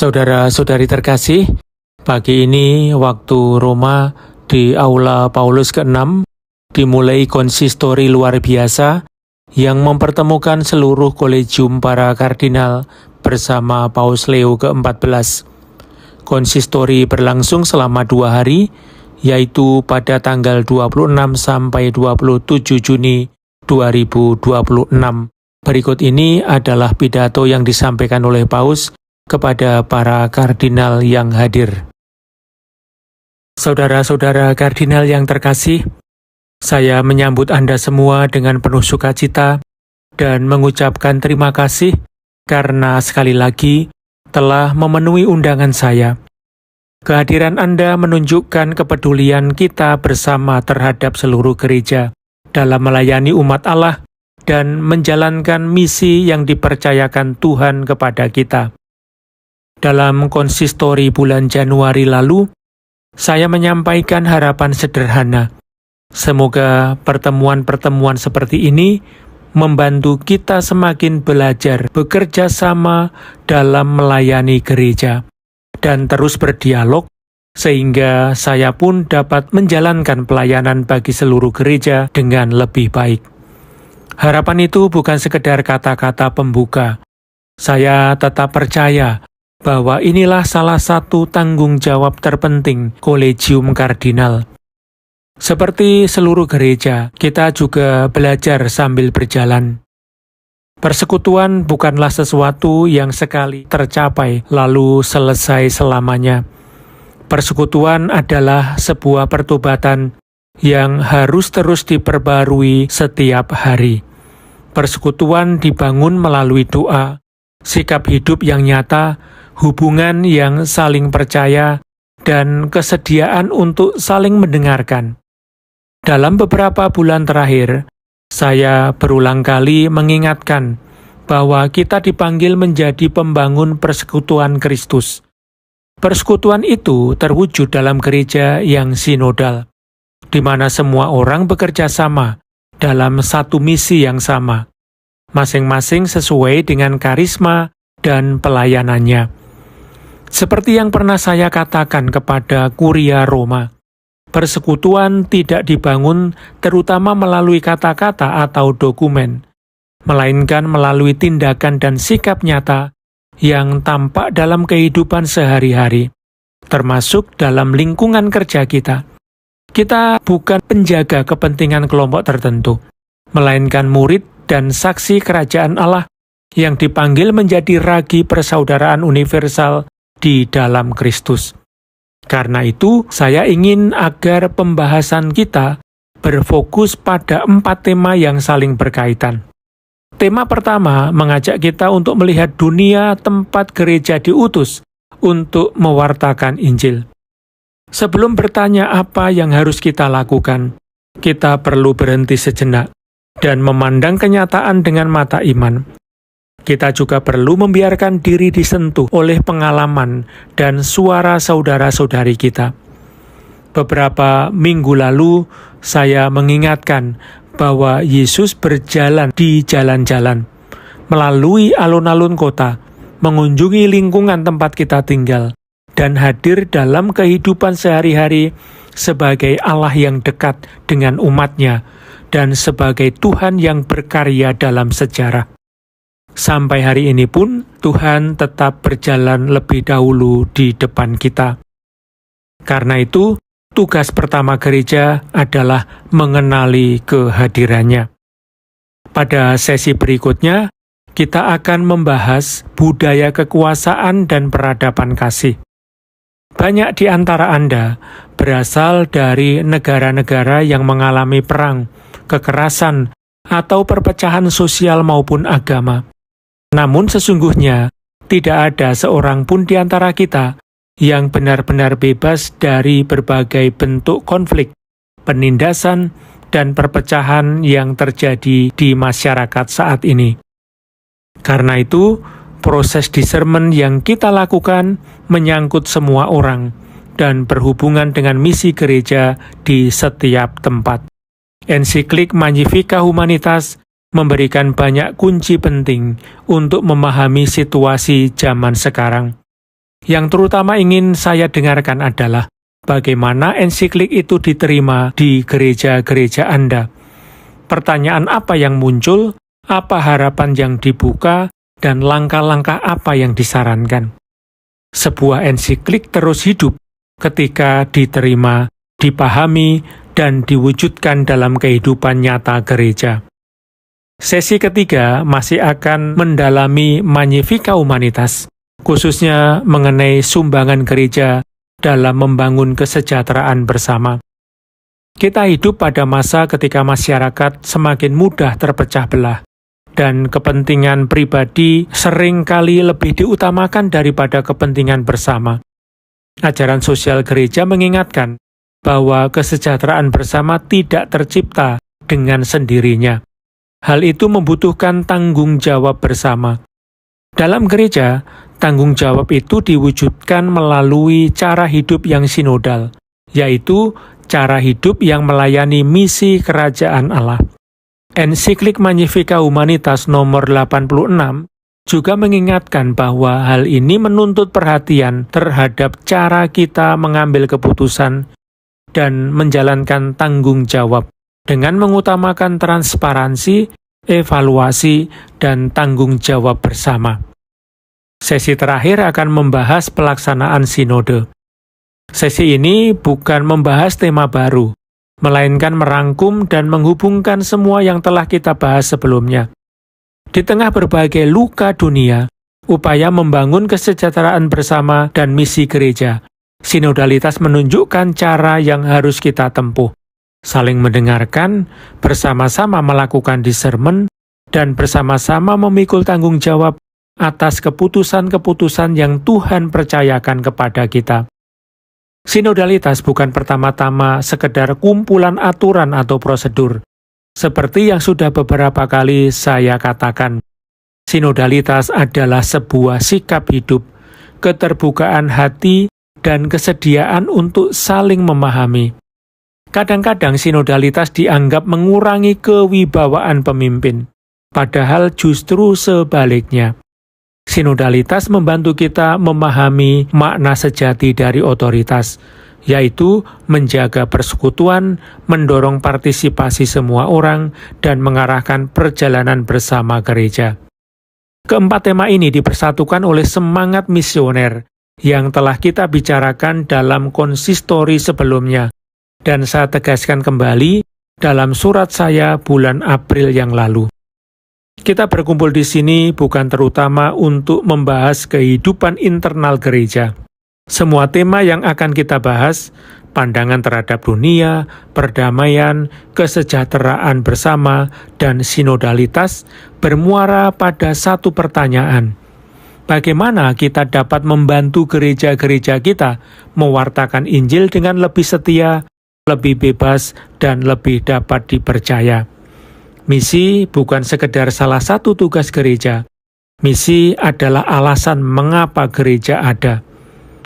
Saudara-saudari terkasih, pagi ini waktu Roma di Aula Paulus ke-6 dimulai konsistori luar biasa yang mempertemukan seluruh kolegium para kardinal bersama Paus Leo ke-14. Konsistori berlangsung selama 2 hari, yaitu pada tanggal 26 sampai 27 Juni 2026. Berikut ini adalah pidato yang disampaikan oleh Paus kepada para kardinal yang hadir. Saudara-saudara kardinal yang terkasih, saya menyambut Anda semua dengan penuh sukacita dan mengucapkan terima kasih karena sekali lagi telah memenuhi undangan saya. Kehadiran Anda menunjukkan kepedulian kita bersama terhadap seluruh gereja dalam melayani umat Allah dan menjalankan misi yang dipercayakan Tuhan kepada kita. Dalam konsistori bulan Januari lalu, saya menyampaikan harapan sederhana. Semoga pertemuan-pertemuan seperti ini membantu kita semakin belajar bekerja sama dalam melayani gereja dan terus berdialog, sehingga saya pun dapat menjalankan pelayanan bagi seluruh gereja dengan lebih baik. Harapan itu bukan sekedar kata-kata pembuka. Saya tetap percaya bahwa inilah salah satu tanggung jawab terpenting Kolegium Kardinal. Seperti seluruh gereja, kita juga belajar sambil berjalan. Persekutuan bukanlah sesuatu yang sekali tercapai lalu selesai selamanya. Persekutuan adalah sebuah pertobatan yang harus terus diperbarui setiap hari. Persekutuan dibangun melalui doa, sikap hidup yang nyata, hubungan yang saling percaya, dan kesediaan untuk saling mendengarkan. Dalam beberapa bulan terakhir, saya berulang kali mengingatkan bahwa kita dipanggil menjadi pembangun persekutuan Kristus. Persekutuan itu terwujud dalam gereja yang sinodal, di mana semua orang bekerja sama dalam satu misi yang sama, masing-masing sesuai dengan karisma dan pelayanannya. Seperti yang pernah saya katakan kepada Kuria Roma, persekutuan tidak dibangun terutama melalui kata-kata atau dokumen, melainkan melalui tindakan dan sikap nyata yang tampak dalam kehidupan sehari-hari, termasuk dalam lingkungan kerja kita. Kita bukan penjaga kepentingan kelompok tertentu, melainkan murid dan saksi kerajaan Allah yang dipanggil menjadi ragi persaudaraan universal di dalam Kristus. Karena itu, saya ingin agar pembahasan kita berfokus pada 4 tema yang saling berkaitan. Tema pertama mengajak kita untuk melihat dunia tempat gereja diutus untuk mewartakan Injil. Sebelum bertanya apa yang harus kita lakukan, kita perlu berhenti sejenak dan memandang kenyataan dengan mata iman. Kita juga perlu membiarkan diri disentuh oleh pengalaman dan suara saudara-saudari kita. Beberapa minggu lalu, saya mengingatkan bahwa Yesus berjalan di jalan-jalan, melalui alun-alun kota, mengunjungi lingkungan tempat kita tinggal, dan hadir dalam kehidupan sehari-hari sebagai Allah yang dekat dengan umatnya, dan sebagai Tuhan yang berkarya dalam sejarah. Sampai hari ini pun, Tuhan tetap berjalan lebih dahulu di depan kita. Karena itu, tugas pertama gereja adalah mengenali kehadirannya. Pada sesi berikutnya, kita akan membahas budaya kekuasaan dan peradaban kasih. Banyak di antara Anda berasal dari negara-negara yang mengalami perang, kekerasan, atau perpecahan sosial maupun agama. Namun sesungguhnya, tidak ada seorang pun di antara kita yang benar-benar bebas dari berbagai bentuk konflik, penindasan, dan perpecahan yang terjadi di masyarakat saat ini. Karena itu, proses discernment yang kita lakukan menyangkut semua orang dan berhubungan dengan misi gereja di setiap tempat. Ensiklik Magnificat Humanitas memberikan banyak kunci penting untuk memahami situasi zaman sekarang. Yang terutama ingin saya dengarkan adalah bagaimana ensiklik itu diterima di gereja-gereja Anda. Pertanyaan apa yang muncul, apa harapan yang dibuka, dan langkah-langkah apa yang disarankan. Sebuah ensiklik terus hidup ketika diterima, dipahami, dan diwujudkan dalam kehidupan nyata gereja. Sesi ketiga masih akan mendalami Magnificat Humanitas, khususnya mengenai sumbangan gereja dalam membangun kesejahteraan bersama. Kita hidup pada masa ketika masyarakat semakin mudah terpecah belah, dan kepentingan pribadi sering kali lebih diutamakan daripada kepentingan bersama. Ajaran sosial gereja mengingatkan bahwa kesejahteraan bersama tidak tercipta dengan sendirinya. Hal itu membutuhkan tanggung jawab bersama. Dalam gereja, tanggung jawab itu diwujudkan melalui cara hidup yang sinodal, yaitu cara hidup yang melayani misi kerajaan Allah. Ensiklik Magnificat Humanitas nomor 86 juga mengingatkan bahwa hal ini menuntut perhatian terhadap cara kita mengambil keputusan dan menjalankan tanggung jawab dengan mengutamakan transparansi, evaluasi, dan tanggung jawab bersama. Sesi terakhir akan membahas pelaksanaan sinode. Sesi ini bukan membahas tema baru, melainkan merangkum dan menghubungkan semua yang telah kita bahas sebelumnya. Di tengah berbagai luka dunia, upaya membangun kesejahteraan bersama dan misi gereja, sinodalitas menunjukkan cara yang harus kita tempuh. Saling mendengarkan, bersama-sama melakukan discernment, dan bersama-sama memikul tanggung jawab atas keputusan-keputusan yang Tuhan percayakan kepada kita. Sinodalitas bukan pertama-tama sekedar kumpulan aturan atau prosedur. Seperti yang sudah beberapa kali saya katakan, sinodalitas adalah sebuah sikap hidup, keterbukaan hati, dan kesediaan untuk saling memahami. Kadang-kadang sinodalitas dianggap mengurangi kewibawaan pemimpin, padahal justru sebaliknya. Sinodalitas membantu kita memahami makna sejati dari otoritas, yaitu menjaga persekutuan, mendorong partisipasi semua orang, dan mengarahkan perjalanan bersama gereja. Keempat tema ini dipersatukan oleh semangat misioner yang telah kita bicarakan dalam konsistori sebelumnya, dan saya tegaskan kembali dalam surat saya bulan April yang lalu. Kita berkumpul di sini bukan terutama untuk membahas kehidupan internal gereja. Semua tema yang akan kita bahas, pandangan terhadap dunia, perdamaian, kesejahteraan bersama, dan sinodalitas, bermuara pada satu pertanyaan. Bagaimana kita dapat membantu gereja-gereja kita mewartakan Injil dengan lebih setia, lebih bebas, dan lebih dapat dipercaya? Misi bukan sekedar salah satu tugas gereja. Misi adalah alasan mengapa gereja ada.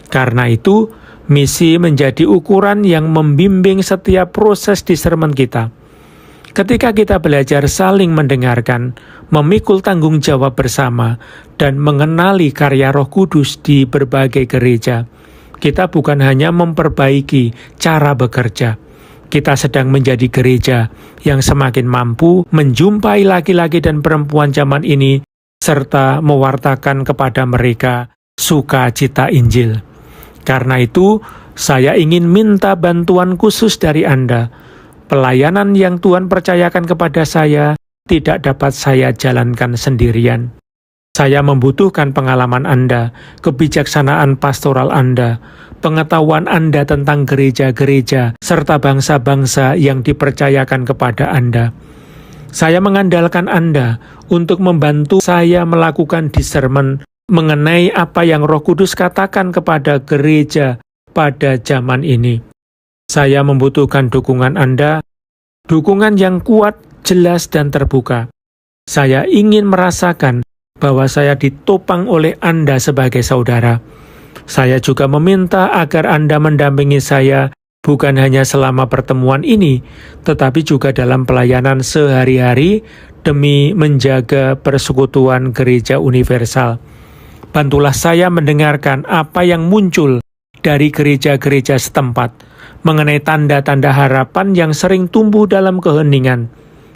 Karena itu, misi menjadi ukuran yang membimbing setiap proses discernment kita. Ketika kita belajar saling mendengarkan, memikul tanggung jawab bersama, dan mengenali karya Roh Kudus di berbagai gereja, kita bukan hanya memperbaiki cara bekerja. Kita sedang menjadi gereja yang semakin mampu menjumpai laki-laki dan perempuan zaman ini, serta mewartakan kepada mereka sukacita Injil. Karena itu, saya ingin minta bantuan khusus dari Anda. Pelayanan yang Tuhan percayakan kepada saya tidak dapat saya jalankan sendirian. Saya membutuhkan pengalaman Anda, kebijaksanaan pastoral Anda, pengetahuan Anda tentang gereja-gereja, serta bangsa-bangsa yang dipercayakan kepada Anda. Saya mengandalkan Anda untuk membantu saya melakukan discernment mengenai apa yang Roh Kudus katakan kepada gereja pada zaman ini. Saya membutuhkan dukungan Anda, dukungan yang kuat, jelas, dan terbuka. Saya ingin merasakan bahwa saya ditopang oleh Anda sebagai saudara. Saya juga meminta agar Anda mendampingi saya bukan hanya selama pertemuan ini, tetapi juga dalam pelayanan sehari-hari demi menjaga persekutuan gereja universal. Bantulah saya mendengarkan apa yang muncul dari gereja-gereja setempat mengenai tanda-tanda harapan yang sering tumbuh dalam keheningan,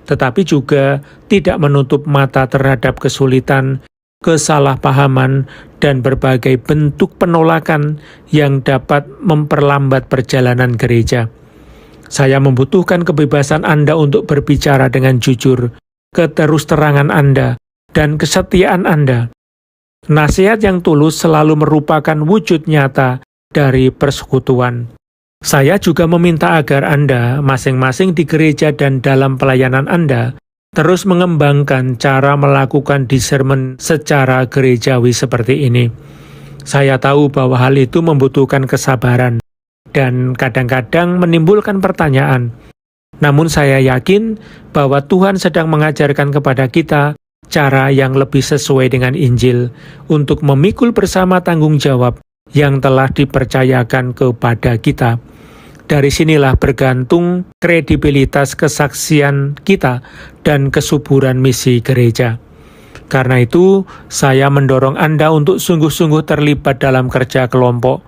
tetapi juga tidak menutup mata terhadap kesulitan, kesalahpahaman, dan berbagai bentuk penolakan yang dapat memperlambat perjalanan gereja. Saya membutuhkan kebebasan Anda untuk berbicara dengan jujur, keterus-terangan Anda, dan kesetiaan Anda. Nasihat yang tulus selalu merupakan wujud nyata dari persekutuan. Saya juga meminta agar Anda, masing-masing di gereja dan dalam pelayanan Anda, terus mengembangkan cara melakukan discernment secara gerejawi seperti ini. Saya tahu bahwa hal itu membutuhkan kesabaran dan kadang-kadang menimbulkan pertanyaan. Namun saya yakin bahwa Tuhan sedang mengajarkan kepada kita cara yang lebih sesuai dengan Injil untuk memikul bersama tanggung jawab yang telah dipercayakan kepada kita. Dari sinilah bergantung kredibilitas kesaksian kita dan kesuburan misi gereja. Karena itu, saya mendorong Anda untuk sungguh-sungguh terlibat dalam kerja kelompok.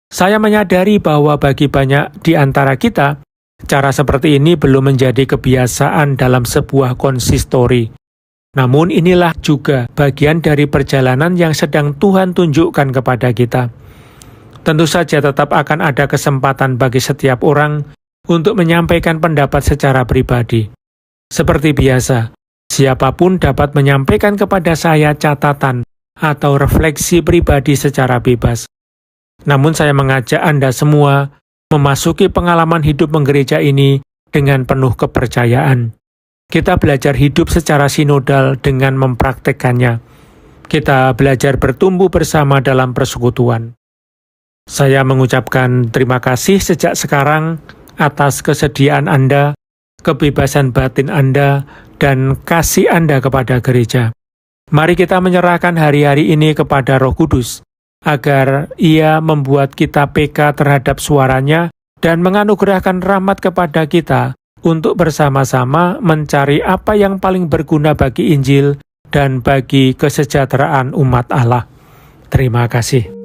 Saya menyadari bahwa bagi banyak di antara kita, cara seperti ini belum menjadi kebiasaan dalam sebuah konsistori. Namun inilah juga bagian dari perjalanan yang sedang Tuhan tunjukkan kepada kita. Tentu saja tetap akan ada kesempatan bagi setiap orang untuk menyampaikan pendapat secara pribadi. Seperti biasa, siapapun dapat menyampaikan kepada saya catatan atau refleksi pribadi secara bebas. Namun saya mengajak Anda semua memasuki pengalaman hidup menggereja ini dengan penuh kepercayaan. Kita belajar hidup secara sinodal dengan mempraktekkannya. Kita belajar bertumbuh bersama dalam persekutuan. Saya mengucapkan terima kasih sejak sekarang atas kesediaan Anda, kebebasan batin Anda, dan kasih Anda kepada gereja. Mari kita menyerahkan hari-hari ini kepada Roh Kudus, agar Ia membuat kita peka terhadap suaranya dan menganugerahkan rahmat kepada kita untuk bersama-sama mencari apa yang paling berguna bagi Injil dan bagi kesejahteraan umat Allah. Terima kasih.